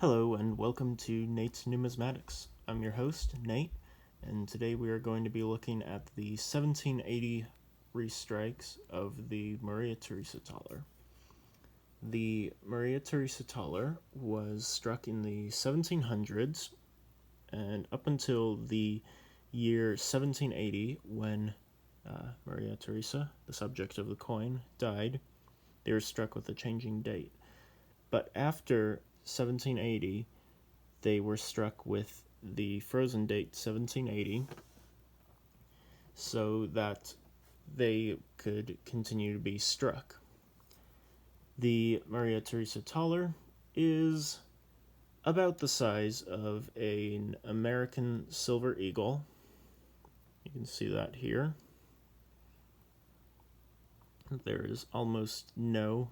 Hello and welcome to Nate's Numismatics. I'm your host, Nate, and today we are going to be looking at the 1780 Restrikes of the Maria Theresa Thaler. The Maria Theresa Thaler was struck in the 1700s and up until the year 1780 when Maria Theresa, the subject of the coin, died. They were struck with a changing date. But after 1780, they were struck with the frozen date 1780 so that they could continue to be struck. The Maria Theresa Thaler is about the size of an American silver eagle. You can see that here. There is almost no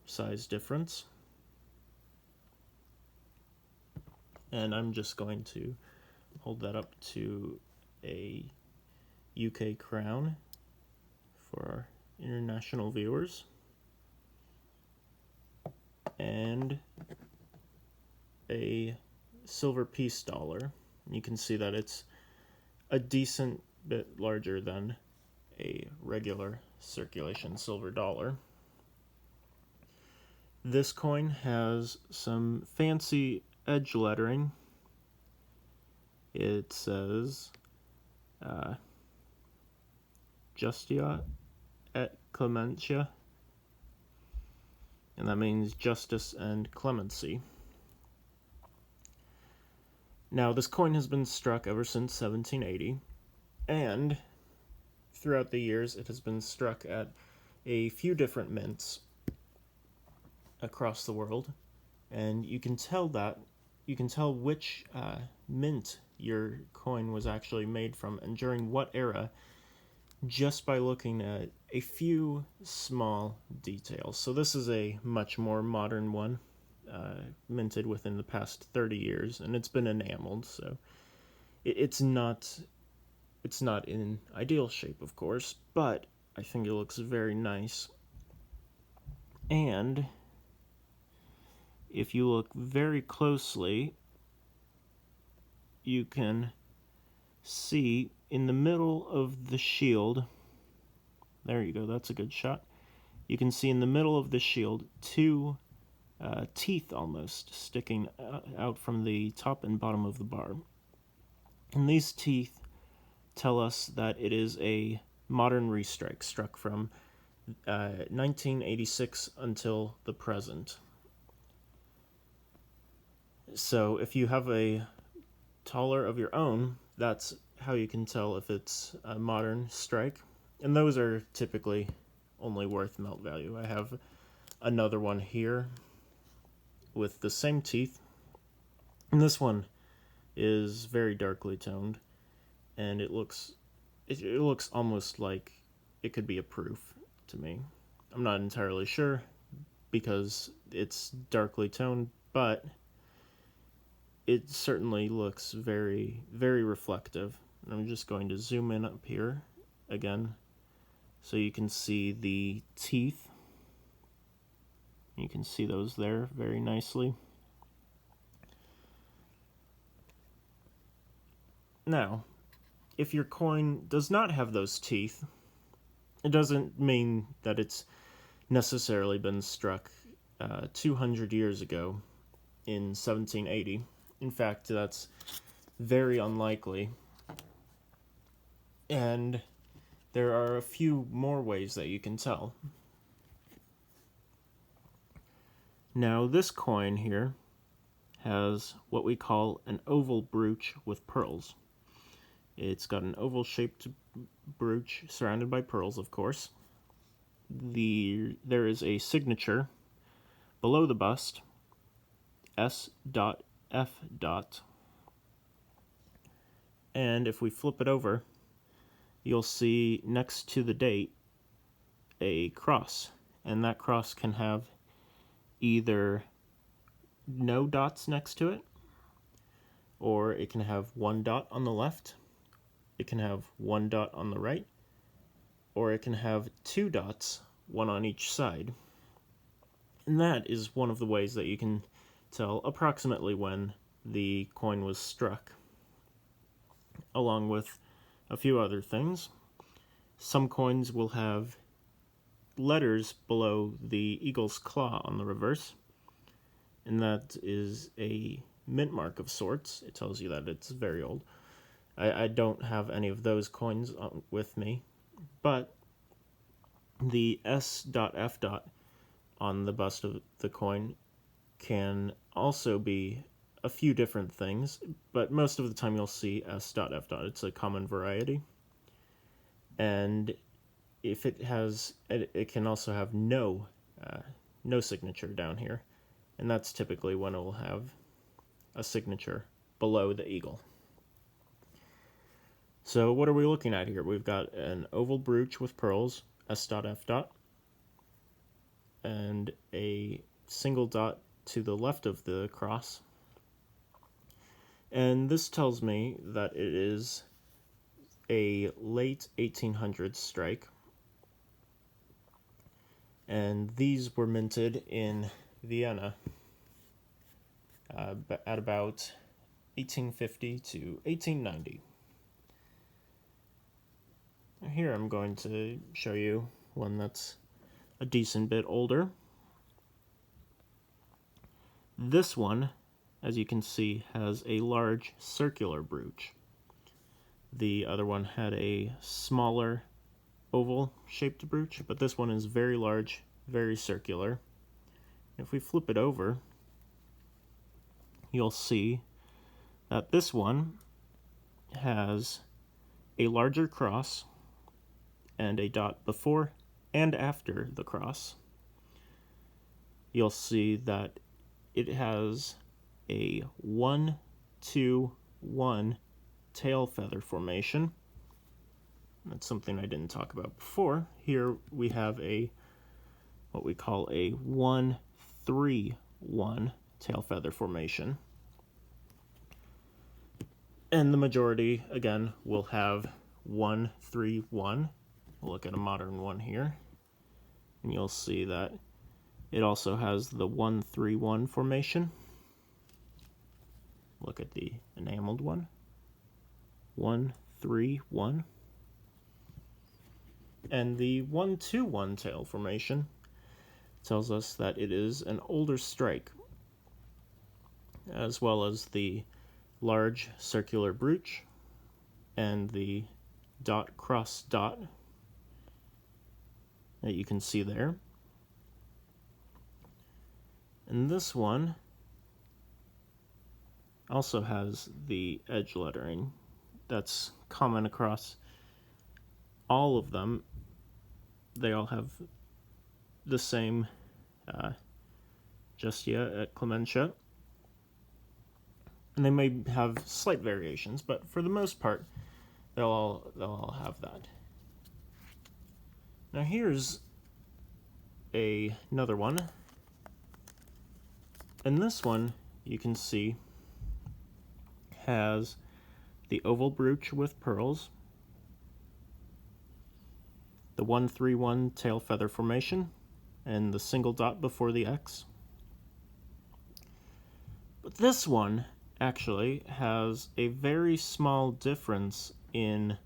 size difference. And I'm just going to hold that up to a UK crown for our international viewers. And a silver piece dollar. You can see that it's a decent bit larger than a regular circulation silver dollar. This coin has some fancy edge lettering. It says Justia et Clementia, and that means justice and clemency. Now, this coin has been struck ever since 1780, and throughout the years it has been struck at a few different mints across the world, and you can tell which mint your coin was actually made from and during what era just by looking at a few small details. So this is a much more modern one, minted within the past 30 years, and it's been enameled, so it's not in ideal shape, of course, but I think it looks very nice. And if you look very closely, you can see in the middle of the shield, there you go, that's a good shot. You can see in the middle of the shield two teeth almost sticking out from the top and bottom of the bar. And these teeth tell us that it is a modern restrike struck from 1986 until the present. So if you have a Thaler of your own, that's how you can tell if it's a modern strike. And those are typically only worth melt value. I have another one here with the same teeth. And this one is very darkly toned, and it looks almost like it could be a proof to me. I'm not entirely sure because it's darkly toned, but it certainly looks very, very reflective. And I'm just going to zoom in up here again so you can see the teeth. You can see those there very nicely. Now, if your coin does not have those teeth, it doesn't mean that it's necessarily been struck 200 years ago in 1780. In fact, that's very unlikely. And there are a few more ways that you can tell. Now, this coin here has what we call an oval brooch with pearls. It's got an oval-shaped brooch surrounded by pearls, of course. There is a signature below the bust, S.F. And if we flip it over, you'll see next to the date a cross, and that cross can have either no dots next to it, or it can have one dot on the left, it can have one dot on the right, or it can have two dots, one on each side. And that is one of the ways that you can tell approximately when the coin was struck, along with a few other things. Some coins will have letters below the eagle's claw on the reverse, and that is a mint mark of sorts. It tells you that it's very old. I don't have any of those coins with me, but the S.F. on the bust of the coin can also be a few different things, but most of the time you'll see S.F. It's a common variety. And if it has, it can also have no signature down here, and that's typically when it will have a signature below the eagle. So what are we looking at here? We've got an oval brooch with pearls, S.F., and a single dot to the left of the cross. And this tells me that it is a late 1800s strike. And these were minted in Vienna at about 1850 to 1890. Here I'm going to show you one that's a decent bit older. This one, as you can see, has a large circular brooch. The other one had a smaller oval-shaped brooch, but this one is very large, very circular. If we flip it over, you'll see that this one has a larger cross and a dot before and after the cross. You'll see that it has a 1-2-1 tail feather formation. That's something I didn't talk about before. Here we have what we call a 1-3-1 tail feather formation. And the majority, again, will have 1-3-1. We'll look at a modern one here, and you'll see that it also has the 1-3-1 formation. Look at the enameled one. 1-3-1. And the 1-2-1 tail formation tells us that it is an older strike, as well as the large circular brooch and the dot cross dot that you can see there. And this one also has the edge lettering that's common across all of them. They all have the same gestia et clementia, and they may have slight variations, but for the most part, they'll all have that. Now here's another one, and this one you can see has the oval brooch with pearls, the 1-3-1 tail feather formation, and the single dot before the X. But this one actually has a very small difference in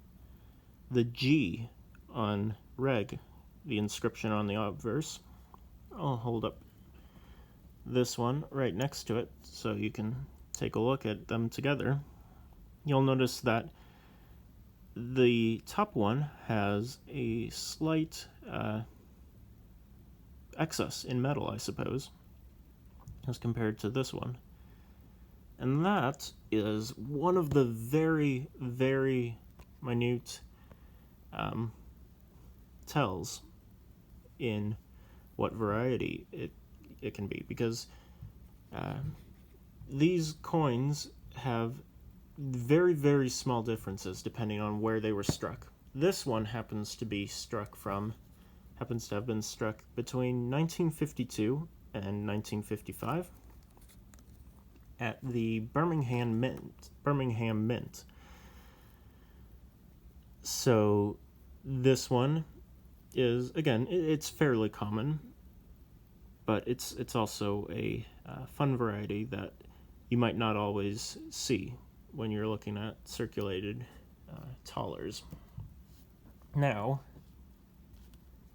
the G on reg, the inscription on the obverse. I'll hold up this one right next to it so you can take a look at them together. You'll notice that the top one has a slight excess in metal, I suppose, as compared to this one. And that is one of the very, very minute tells in what variety it can be, because these coins have very, very small differences depending on where they were struck. This one happens to have been struck between 1952 and 1955 at the Birmingham Mint. So this one is, again, it's fairly common. but it's also a fun variety that you might not always see when you're looking at circulated thalers. Now,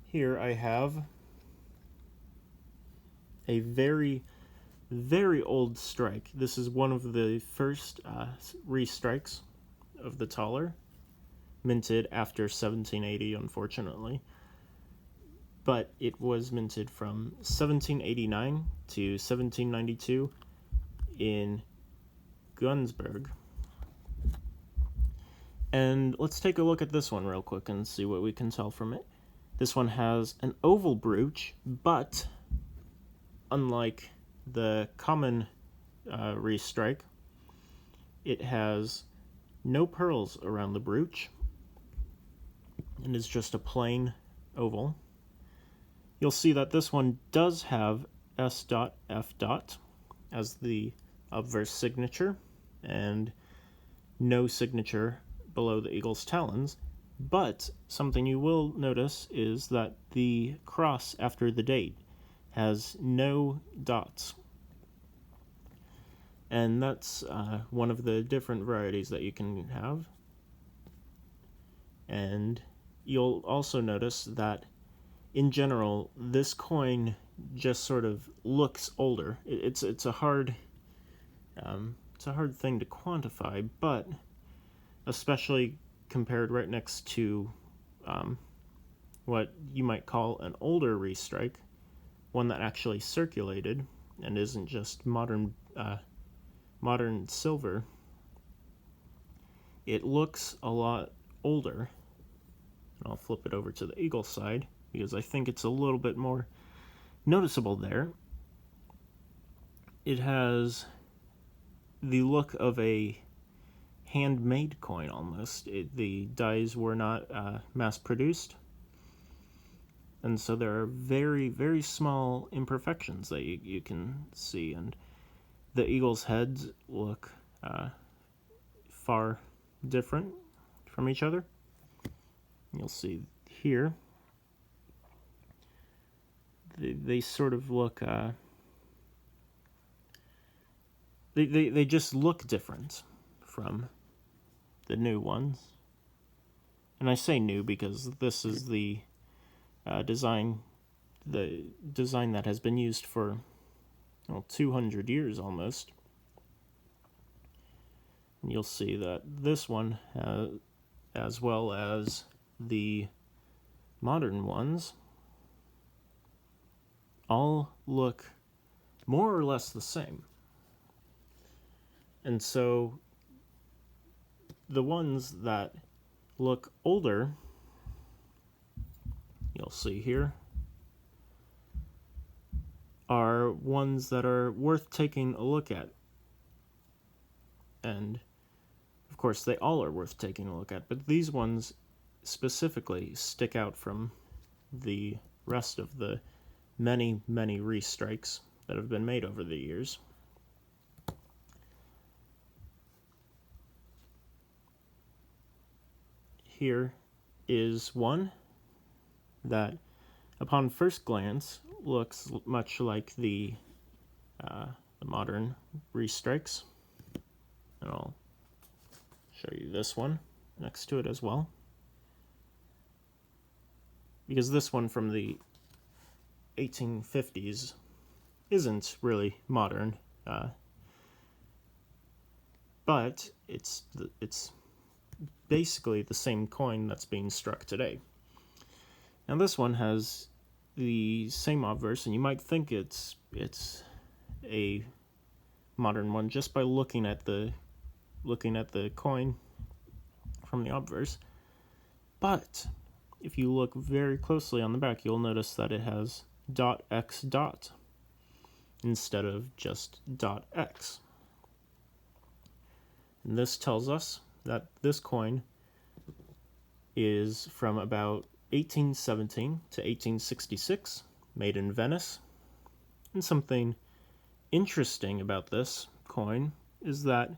here I have a very, very old strike. This is one of the first restrikes of the Thaler, minted after 1780, unfortunately. But it was minted from 1789 to 1792 in Gunsberg. And let's take a look at this one real quick and see what we can tell from it. This one has an oval brooch, but unlike the common restrike, it has no pearls around the brooch and is just a plain oval. You'll see that this one does have S.F. as the obverse signature and no signature below the eagle's talons, but something you will notice is that the cross after the date has no dots. And that's one of the different varieties that you can have. And you'll also notice that in general, this coin just sort of looks older. It's a hard thing to quantify, but especially compared right next to what you might call an older restrike, one that actually circulated and isn't just modern silver, it looks a lot older. And I'll flip it over to the eagle side because I think it's a little bit more noticeable there. It has the look of a handmade coin almost. The dies were not mass-produced, and so there are very, very small imperfections that you can see, and the eagle's heads look far different from each other. You'll see here they sort of look they just look different from the new ones. And I say new because this is the design that has been used for 200 years almost. And you'll see that this one, as well as the modern ones, all look more or less the same. And so the ones that look older, you'll see here, are ones that are worth taking a look at. And of course they all are worth taking a look at, but these ones specifically stick out from the rest of the many, many restrikes that have been made over the years. Here is one that, upon first glance, looks much like the modern restrikes. And I'll show you this one next to it as well, because this one from the 1850s isn't really modern, but it's basically the same coin that's being struck today. Now this one has the same obverse, and you might think it's a modern one just by looking at the coin from the obverse. But if you look very closely on the back, you'll notice that it has .x instead of just .x. And this tells us that this coin is from about 1817 to 1866, made in Venice. And something interesting about this coin is that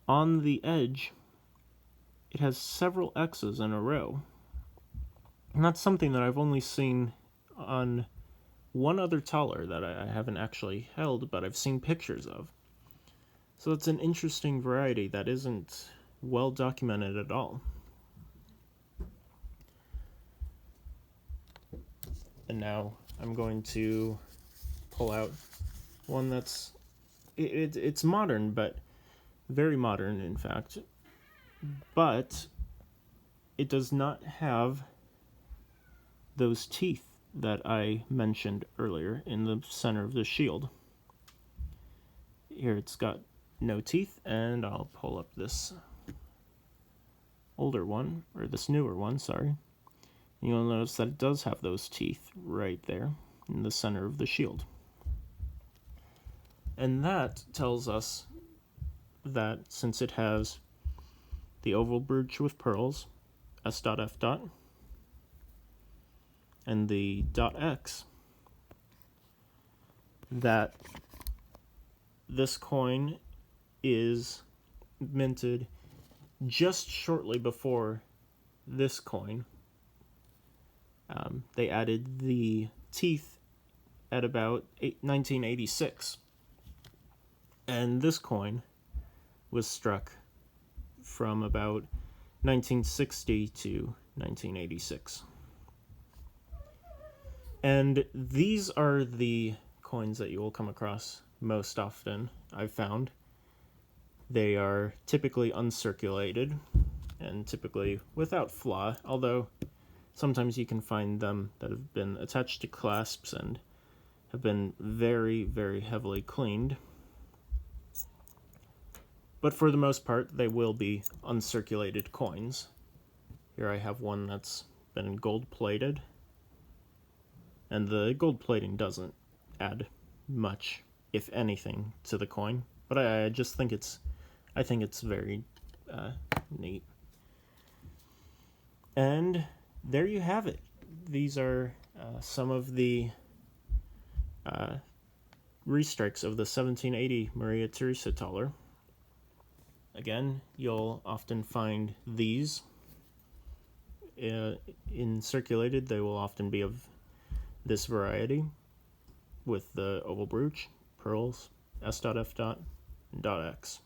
on the edge it has several X's in a row. And that's something that I've only seen on one other Thaler that I haven't actually held, but I've seen pictures of. So it's an interesting variety that isn't well documented at all. And now I'm going to pull out one that's it's modern, but very modern in fact, but it does not have those teeth that I mentioned earlier in the center of the shield. Here it's got no teeth, and I'll pull up this older one, or this newer one, sorry. You'll notice that it does have those teeth right there in the center of the shield. And that tells us that since it has the oval brooch with pearls, S.F. and the .x, that this coin is minted just shortly before this coin. They added the teeth at about 1986. And this coin was struck from about 1960 to 1986. And these are the coins that you will come across most often, I've found. They are typically uncirculated and typically without flaw, although sometimes you can find them that have been attached to clasps and have been very, very heavily cleaned. But for the most part, they will be uncirculated coins. Here I have one that's been gold-plated, and the gold plating doesn't add much, if anything, to the coin. But I just think it's very neat. And there you have it. These are some of the restrikes of the 1780 Maria Theresa Thaler. Again, you'll often find these in circulated. They will often be of this variety with the oval brooch, pearls, S.F. and .x.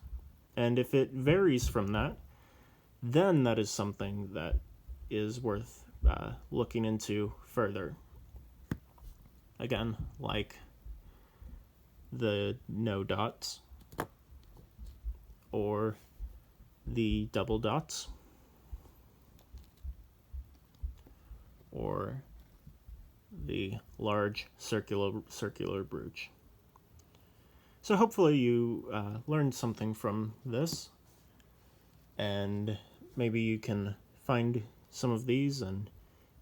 And if it varies from that, then that is something that is worth looking into further. Again, like the no dots, or the double dots, or the large circular brooch. So hopefully you learned something from this, and maybe you can find some of these and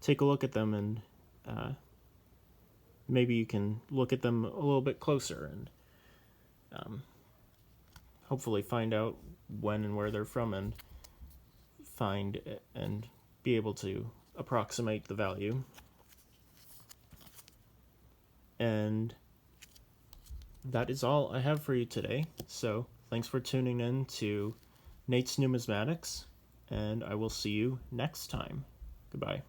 take a look at them, and maybe you can look at them a little bit closer and hopefully find out when and where they're from, and find and be able to approximate the value. And that is all I have for you today. So thanks for tuning in to Nate's Numismatics, and I will see you next time. Goodbye.